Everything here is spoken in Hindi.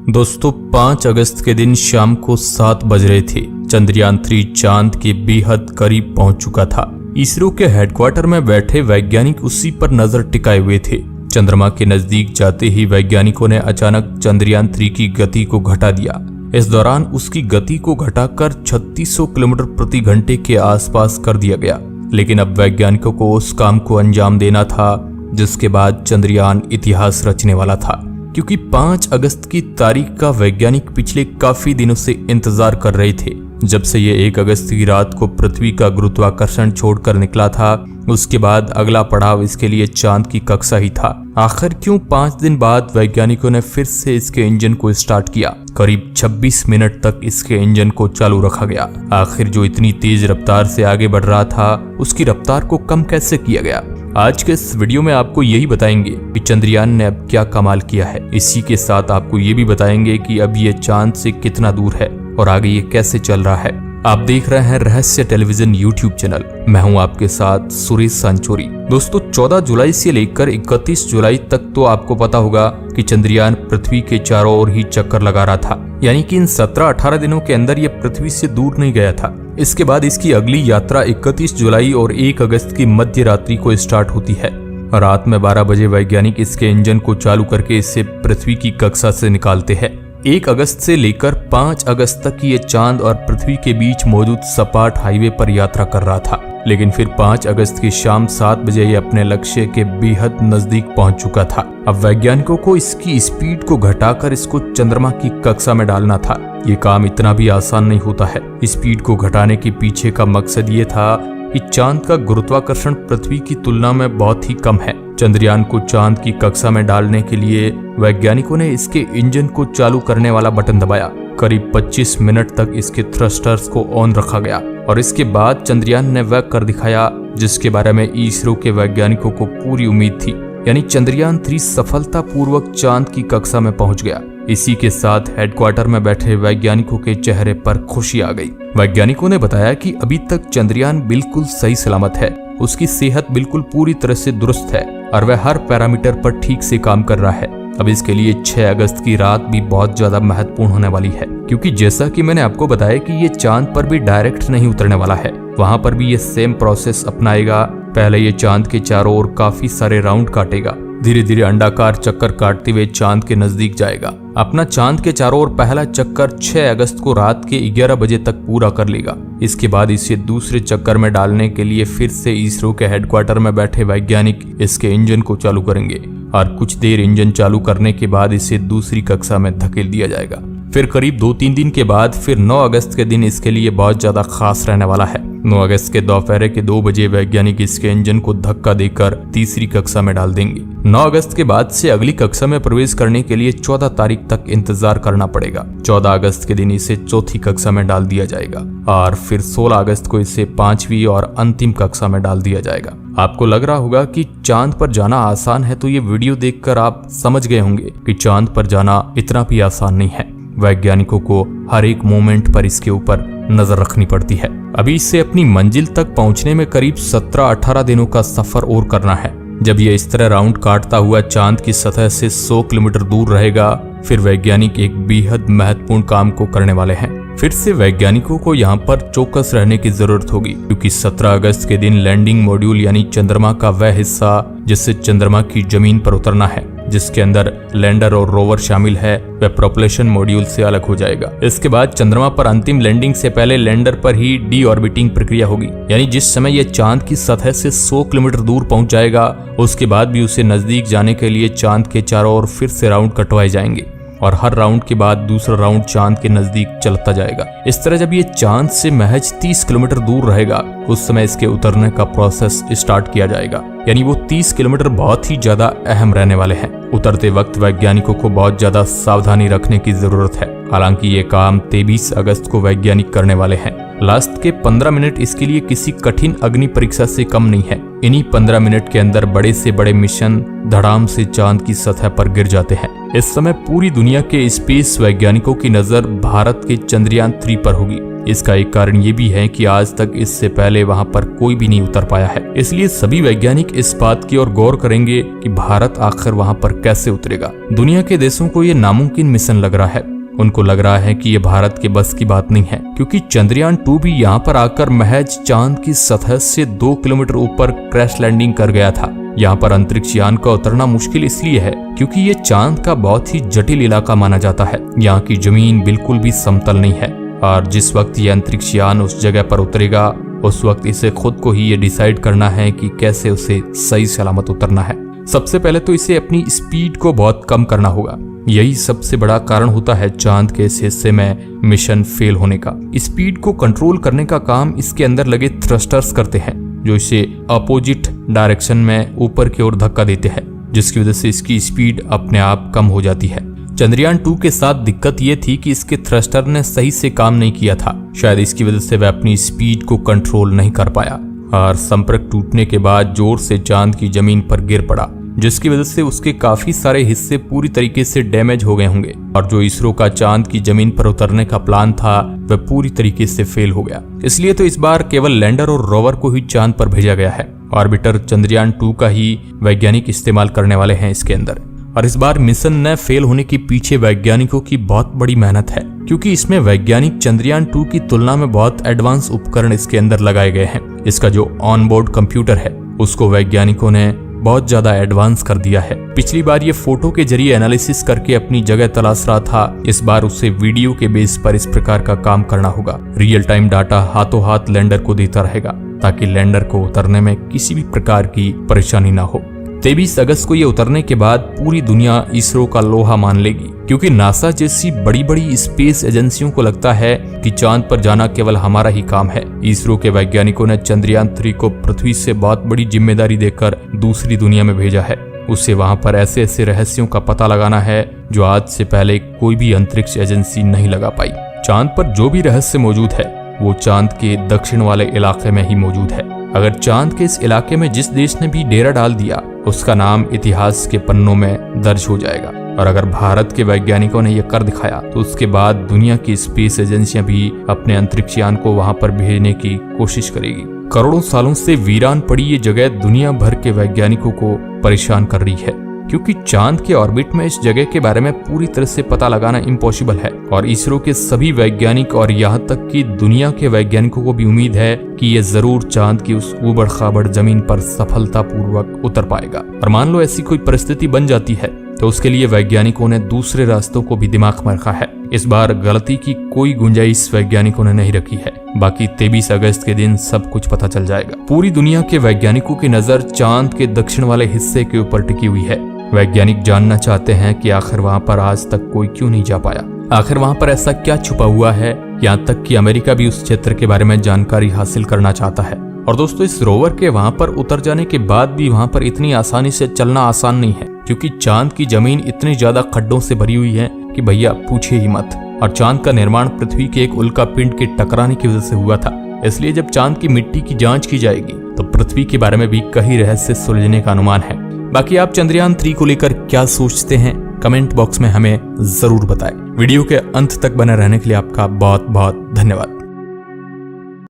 दोस्तों 5 अगस्त के दिन शाम को 7 बज रहे थे। चंद्रयान 3 चांद के बेहद करीब पहुंच चुका था। इसरो के हेडक्वार्टर में बैठे वैज्ञानिक उसी पर नजर टिकाए हुए थे। चंद्रमा के नजदीक जाते ही वैज्ञानिकों ने अचानक चंद्रयान 3 की गति को घटा दिया। इस दौरान उसकी गति को घटाकर 3600 किलोमीटर प्रति घंटे के आसपास कर दिया गया। लेकिन अब वैज्ञानिकों को उस काम को अंजाम देना था जिसके बाद चंद्रयान इतिहास रचने वाला था, क्योंकि 5 अगस्त की तारीख का वैज्ञानिक पिछले काफी दिनों से इंतजार कर रहे थे। जब से ये 1 अगस्त की रात को पृथ्वी का गुरुत्वाकर्षण छोड़कर निकला था, उसके बाद अगला पड़ाव इसके लिए चांद की कक्षा ही था। आखिर क्यों 5 दिन बाद वैज्ञानिकों ने फिर से इसके इंजन को स्टार्ट किया? करीब 26 मिनट तक इसके इंजन को चालू रखा गया। आखिर जो इतनी तेज रफ्तार से आगे बढ़ रहा था, उसकी रफ्तार को कम कैसे किया गया? आज के इस वीडियो में आपको यही बताएंगे कि चंद्रयान ने अब क्या कमाल किया है। इसी के साथ आपको ये भी बताएंगे कि अब ये चांद से कितना दूर है और आगे ये कैसे चल रहा है। आप देख रहे हैं रहस्य टेलीविजन यूट्यूब चैनल। मैं हूं आपके साथ सुरेश सांचोरी। दोस्तों 14 जुलाई से लेकर 31 जुलाई तक तो आपको पता होगा कि चंद्रयान पृथ्वी के चारों ओर ही चक्कर लगा रहा था, यानी कि इन 17-18 दिनों के अंदर यह पृथ्वी से दूर नहीं गया था। इसके बाद इसकी अगली यात्रा 31 जुलाई और 1 अगस्त की मध्य रात्रि को स्टार्ट होती है। रात में 12 बजे वैज्ञानिक इसके इंजन को चालू करके इसे पृथ्वी की कक्षा से निकालते हैं। 1 अगस्त से लेकर 5 अगस्त तक ये चांद और पृथ्वी के बीच मौजूद सपाट हाईवे पर यात्रा कर रहा था। लेकिन फिर 5 अगस्त की शाम 7 बजे ये अपने लक्ष्य के बेहद नजदीक पहुंच चुका था। अब वैज्ञानिकों को इसकी स्पीड को घटाकर इसको चंद्रमा की कक्षा में डालना था। ये काम इतना भी आसान नहीं होता है। स्पीड को घटाने के पीछे का मकसद ये था कि चांद का गुरुत्वाकर्षण पृथ्वी की तुलना में बहुत ही कम है। चंद्रयान को चांद की कक्षा में डालने के लिए वैज्ञानिकों ने इसके इंजन को चालू करने वाला बटन दबाया। करीब 25 मिनट तक इसके थ्रस्टर्स को ऑन रखा गया और इसके बाद चंद्रयान ने वह कर दिखाया जिसके बारे में इसरो के वैज्ञानिकों को पूरी उम्मीद थी, यानी चंद्रयान 3 सफलतापूर्वक चांद की कक्षा में पहुंच गया। इसी के साथ हेडक्वार्टर में बैठे वैज्ञानिकों के चेहरे पर खुशी आ गई। वैज्ञानिकों ने बताया कि अभी तक चंद्रयान बिल्कुल सही सलामत है, उसकी सेहत बिल्कुल पूरी तरह से दुरुस्त है और वह हर पैरामीटर पर ठीक से काम कर रहा है। अब इसके लिए 6 अगस्त की रात भी बहुत ज्यादा महत्वपूर्ण होने वाली है, क्योंकि जैसा कि मैंने आपको बताया कि ये चांद पर भी डायरेक्ट नहीं उतरने वाला है। वहां पर भी ये सेम प्रोसेस अपनाएगा। पहले ये चांद के चारों ओर काफी सारे राउंड काटेगा, धीरे धीरे अंडाकार चक्कर काटते हुए चांद के नजदीक जाएगा। अपना चांद के चारों ओर पहला चक्कर 6 अगस्त को रात के 11 बजे तक पूरा कर लेगा। इसके बाद इसे दूसरे चक्कर में डालने के लिए फिर से इसरो के हेडक्वार्टर में बैठे वैज्ञानिक इसके इंजन को चालू करेंगे और कुछ देर इंजन चालू करने के बाद इसे दूसरी कक्षा में धकेल दिया जाएगा। फिर करीब 2-3 दिन के बाद फिर 9 अगस्त के दिन इसके लिए बहुत ज्यादा खास रहने वाला है। 9 अगस्त के दोपहर के 2 बजे वैज्ञानिक इसके इंजन को धक्का देकर तीसरी कक्षा में डाल देंगे। 9 अगस्त के बाद से अगली कक्षा में प्रवेश करने के लिए 14 तारीख तक इंतजार करना पड़ेगा। 14 अगस्त के दिन इसे चौथी कक्षा में डाल दिया जाएगा और फिर 16 अगस्त को इसे 5वीं और अंतिम कक्षा में डाल दिया जाएगा। आपको लग रहा होगा कि चांद पर जाना आसान है, तो ये वीडियो देखकर आप समझ गए होंगे कि चांद पर जाना इतना भी आसान नहीं है। वैज्ञानिकों को हर एक मोमेंट पर इसके ऊपर नजर रखनी पड़ती है। अभी इसे अपनी मंजिल तक पहुंचने में करीब 17-18 दिनों का सफर और करना है। जब ये इस तरह राउंड काटता हुआ चांद की सतह से 100 किलोमीटर दूर रहेगा, फिर वैज्ञानिक एक बेहद महत्वपूर्ण काम को करने वाले हैं। फिर से वैज्ञानिकों को यहाँ पर चौकस रहने की जरूरत होगी, क्योंकि 17 अगस्त के दिन लैंडिंग मॉड्यूल यानी चंद्रमा का वह हिस्सा जिससे चंद्रमा की जमीन पर उतरना है, जिसके अंदर लैंडर और रोवर शामिल है, वह प्रोपल्शन मॉड्यूल से अलग हो जाएगा। इसके बाद चंद्रमा पर अंतिम लैंडिंग से पहले लैंडर पर ही डी ऑर्बिटिंग प्रक्रिया होगी, यानी जिस समय यह चांद की सतह से 100 किलोमीटर दूर पहुंच जाएगा, उसके बाद भी उसे नजदीक जाने के लिए चांद के चारों ओर फिर से राउंड कटवाए जाएंगे और हर राउंड के बाद दूसरा राउंड चांद के नजदीक चलता जाएगा। इस तरह जब ये चांद से महज 30 किलोमीटर दूर रहेगा, उस समय इसके उतरने का प्रोसेस स्टार्ट किया जाएगा, यानी वो 30 किलोमीटर बहुत ही ज्यादा अहम रहने वाले हैं। उतरते वक्त वैज्ञानिकों को बहुत ज्यादा सावधानी रखने की जरूरत है। हालांकि ये काम 23 अगस्त को वैज्ञानिक करने वाले हैं। लास्ट के 15 मिनट इसके लिए किसी कठिन अग्नि परीक्षा से कम नहीं है। इन्हीं 15 मिनट के अंदर बड़े से बड़े मिशन धड़ाम से चांद की सतह पर गिर जाते हैं। इस समय पूरी दुनिया के स्पेस वैज्ञानिकों की नजर भारत के चंद्रयान 3 पर होगी। इसका एक कारण ये भी है कि आज तक इससे पहले वहां पर कोई भी नहीं उतर पाया है। इसलिए सभी वैज्ञानिक इस बात की ओर गौर करेंगे कि भारत आखिर वहां पर कैसे उतरेगा। दुनिया के देशों को ये नामुमकिन मिशन लग रहा है। उनको लग रहा है कि ये भारत के बस की बात नहीं है, क्योंकि चंद्रयान 2 भी यहाँ पर आकर महज चांद की सतह से 2 किलोमीटर ऊपर क्रैश लैंडिंग कर गया था। यहाँ पर अंतरिक्ष यान का उतरना मुश्किल इसलिए है क्योंकि ये चांद का बहुत ही जटिल इलाका माना जाता है। यहाँ की जमीन बिल्कुल भी समतल नहीं है और जिस वक्त ये अंतरिक्ष यान उस जगह पर उतरेगा उस वक्त इसे खुद को ही ये डिसाइड करना है कि कैसे उसे सही सलामत उतरना है। सबसे पहले तो इसे अपनी स्पीड को बहुत कम करना होगा। यही सबसे बड़ा कारण होता है चांद के इस हिस्से में मिशन फेल होने का। स्पीड को कंट्रोल करने का काम इसके अंदर लगे थ्रस्टर्स करते हैं, जो इसे अपोजिट डायरेक्शन में ऊपर की ओर धक्का देते हैं, जिसकी वजह से इसकी स्पीड अपने आप कम हो जाती है। चंद्रयान 2 के साथ दिक्कत ये थी कि इसके थ्रस्टर ने सही से काम नहीं किया था। शायद इसकी वजह से वह अपनी स्पीड को कंट्रोल नहीं कर पाया और संपर्क टूटने के बाद जोर से चांद की जमीन पर गिर पड़ा, जिसकी वजह से उसके काफी सारे हिस्से पूरी तरीके से डैमेज हो गए होंगे और जो इसरो का चांद की जमीन पर उतरने का प्लान था वह पूरी तरीके से फेल हो गया। इसलिए तो इस बार केवल लैंडर और रोवर को ही चांद पर भेजा गया है। ऑर्बिटर चंद्रयान 2 का ही वैज्ञानिक इस्तेमाल करने वाले हैं इसके अंदर। और इस बार मिशन न फेल होने के पीछे वैज्ञानिकों की बहुत बड़ी मेहनत है, क्योंकि इसमें वैज्ञानिक चंद्रयान 2 की तुलना में बहुत एडवांस उपकरण इसके अंदर लगाए गए हैं। इसका जो ऑनबोर्ड कंप्यूटर है उसको वैज्ञानिकों ने बहुत ज्यादा एडवांस कर दिया है। पिछली बार ये फोटो के जरिए एनालिसिस करके अपनी जगह तलाश रहा था, इस बार उसे वीडियो के बेस पर इस प्रकार का काम करना होगा। रियल टाइम डाटा हाथों हाथ लैंडर को देता रहेगा ताकि लैंडर को उतरने में किसी भी प्रकार की परेशानी ना हो। 23 अगस्त को ये उतरने के बाद पूरी दुनिया इसरो का लोहा मान लेगी, क्योंकि नासा जैसी बड़ी बड़ी स्पेस एजेंसियों को लगता है कि चांद पर जाना केवल हमारा ही काम है। इसरो के वैज्ञानिकों ने चंद्रयान 3 को पृथ्वी से बहुत बड़ी जिम्मेदारी देकर दूसरी दुनिया में भेजा है। उसे वहां पर ऐसे ऐसे रहस्यों का पता लगाना है जो आज से पहले कोई भी अंतरिक्ष एजेंसी नहीं लगा पाई। चांद पर जो भी रहस्य मौजूद है वो चांद के दक्षिण वाले इलाके में ही मौजूद है। अगर चांद के इस इलाके में जिस देश ने भी डेरा डाल दिया उसका नाम इतिहास के पन्नों में दर्ज हो जाएगा। और अगर भारत के वैज्ञानिकों ने यह कर दिखाया तो उसके बाद दुनिया की स्पेस एजेंसियां भी अपने अंतरिक्ष यान को वहां पर भेजने की कोशिश करेगी। करोड़ों सालों से वीरान पड़ी ये जगह दुनिया भर के वैज्ञानिकों को परेशान कर रही है, क्योंकि चांद के ऑर्बिट में इस जगह के बारे में पूरी तरह से पता लगाना इम्पॉसिबल है। और इसरो के सभी वैज्ञानिक और यहाँ तक कि दुनिया के वैज्ञानिकों को भी उम्मीद है कि ये जरूर चांद की उस उबड़ खाबड़ जमीन पर सफलतापूर्वक उतर पाएगा। और मान लो ऐसी कोई परिस्थिति बन जाती है तो उसके लिए वैज्ञानिकों ने दूसरे रास्तों को भी दिमाग में रखा है। इस बार गलती की कोई गुंजाइश वैज्ञानिकों ने नहीं रखी है। बाकी 23 अगस्त के दिन सब कुछ पता चल जाएगा। पूरी दुनिया के वैज्ञानिकों की नजर चांद के दक्षिण वाले हिस्से के ऊपर टिकी हुई है। वैज्ञानिक जानना चाहते हैं कि आखिर वहां पर आज तक कोई क्यों नहीं जा पाया, आखिर वहां पर ऐसा क्या छुपा हुआ है। यहाँ तक कि अमेरिका भी उस क्षेत्र के बारे में जानकारी हासिल करना चाहता है। और दोस्तों, इस रोवर के वहां पर उतर जाने के बाद भी वहां पर इतनी आसानी से चलना आसान नहीं है, क्योंकि चांद की जमीन इतनी ज्यादा खड्डों से भरी हुई है कि भैया पूछिए ही मत। और चांद का निर्माण पृथ्वी के एक उल्का पिंड के टकराने की वजह से हुआ था। इसलिए जब चांद की मिट्टी की जांच की जाएगी तो पृथ्वी के बारे में भी कई रहस्य सुलझने का अनुमान है। बाकी आप चंद्रयान 3 को लेकर क्या सोचते हैं, कमेंट बॉक्स में हमें जरूर बताएं। वीडियो के अंत तक बने रहने के लिए आपका बहुत बहुत धन्यवाद।